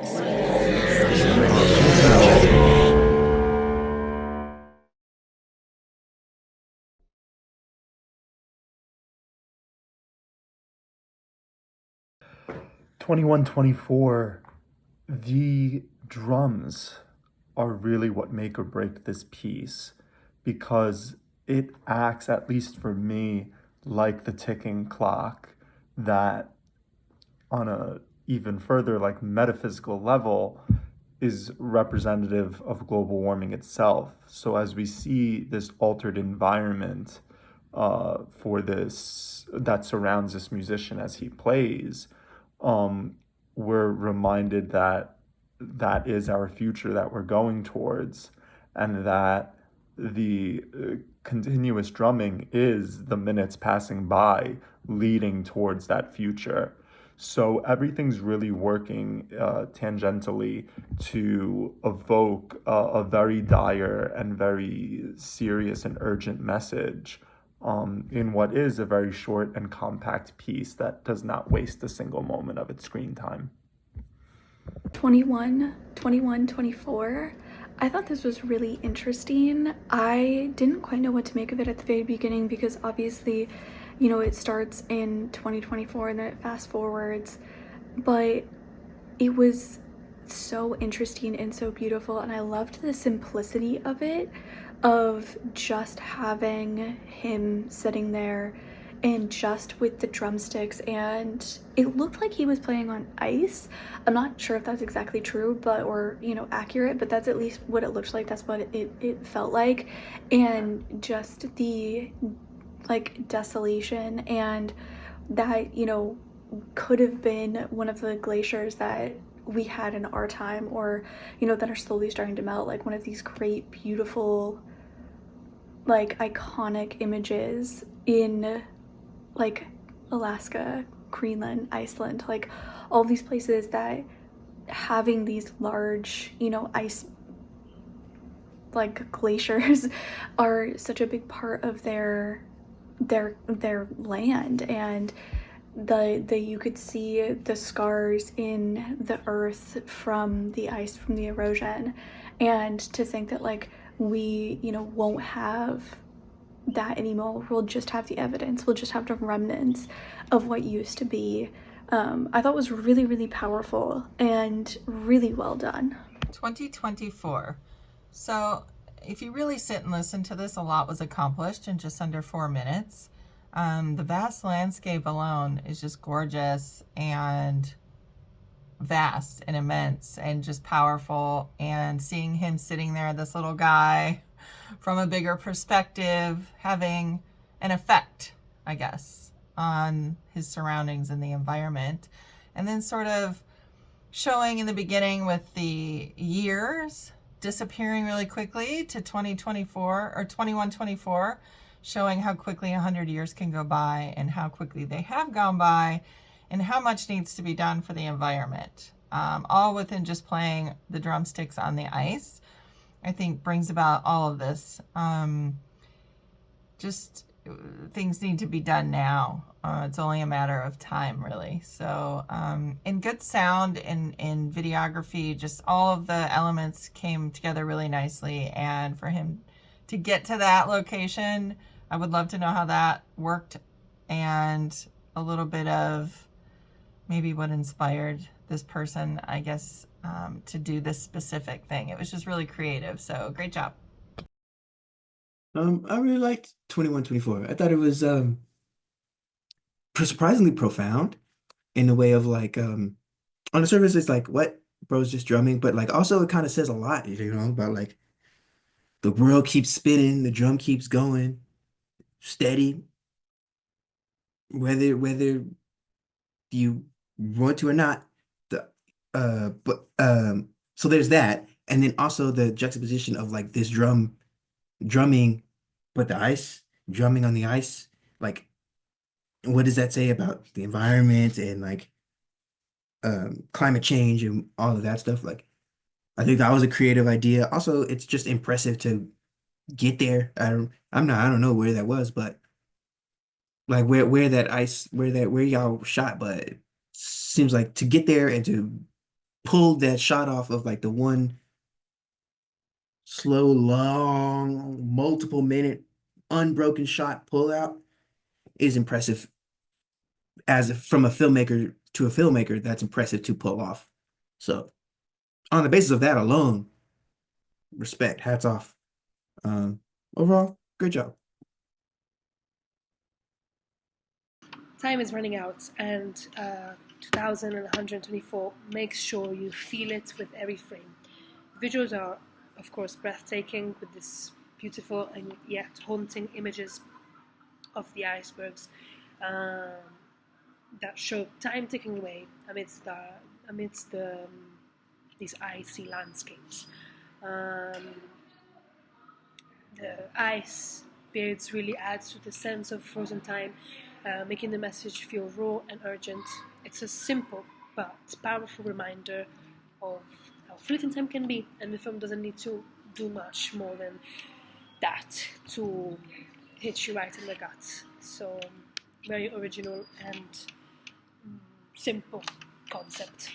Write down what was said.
2124, the drums are really what make or break this piece because it acts, at least for me, like the ticking clock that, on a even further like metaphysical level, is representative of global warming itself. So as we see this altered environment for this that surrounds this musician as he plays, um, we're reminded that that is our future that we're going towards, and that the continuous drumming is the minutes passing by leading towards that future. So everything's really working tangentially to evoke a very dire and very serious and urgent message in what is a very short and compact piece that does not waste a single moment of its screen time. 21, 21, 24. I thought this was really interesting. I didn't quite know what to make of it at the very beginning because obviously, it starts in 2024 and then it fast forwards. But it was so interesting and so beautiful, and I loved the simplicity of it, of just having him sitting there and just with the drumsticks, and it looked like he was playing on ice. I'm not sure if that's exactly true, but or accurate, but that's at least what it looked like. That's what it felt like. And just the like desolation, and that could have been one of the glaciers that we had in our time, or that are slowly starting to melt, like one of these great beautiful like iconic images in like Alaska, Greenland, Iceland, like all these places that having these large ice like glaciers are such a big part of their land. And the you could see the scars in the earth from the ice, from the erosion. And to think that like we won't have that anymore, we'll just have the evidence, we'll just have the remnants of what used to be. I thought was really, really powerful and really well done. 2024. So if you really sit and listen to this, a lot was accomplished in just under 4 minutes. The vast landscape alone is just gorgeous and vast and immense and just powerful. And seeing him sitting there, this little guy, from a bigger perspective, having an effect, I guess, on his surroundings and the environment. And then sort of showing in the beginning with the years disappearing really quickly to 2024 or 2124, showing how quickly 100 years can go by and how quickly they have gone by and how much needs to be done for the environment. All within just playing the drumsticks on the ice, I think brings about all of this. Just things need to be done now. It's only a matter of time, really. So in good sound and in videography, just all of the elements came together really nicely. And for him to get to that location, I would love to know how that worked, and a little bit of maybe what inspired this person, I guess, to do this specific thing. It was just really creative. So great job. I really liked 2124. I thought it was surprisingly profound in the way of like on the surface it's like what bro's just drumming, but like also it kind of says a lot, about like the world keeps spinning, the drum keeps going steady, whether you want to or not. The but so there's that, and then also the juxtaposition of like this drumming, but the ice, drumming on the ice, like what does that say about the environment and like climate change and all of that stuff? Like I think that was a creative idea. Also, it's just impressive to get there. I don't know where that was, but like where that ice, where y'all shot, but it seems like to get there and to pulled that shot off of like the one slow, long, multiple minute unbroken shot pull out is impressive from a filmmaker to a filmmaker. That's impressive to pull off. So on the basis of that alone, respect, hats off. Um, Overall, great job. Time is running out, and 2124 makes sure you feel it with every frame. Visuals are, of course, breathtaking with this beautiful and yet haunting images of the icebergs that show time ticking away amidst these icy landscapes. Um, the ice beards really adds to the sense of frozen time, making the message feel raw and urgent. It's a simple but powerful reminder of how fleeting time can be, and the film doesn't need to do much more than that to hit you right in the gut. So, very original and simple concept.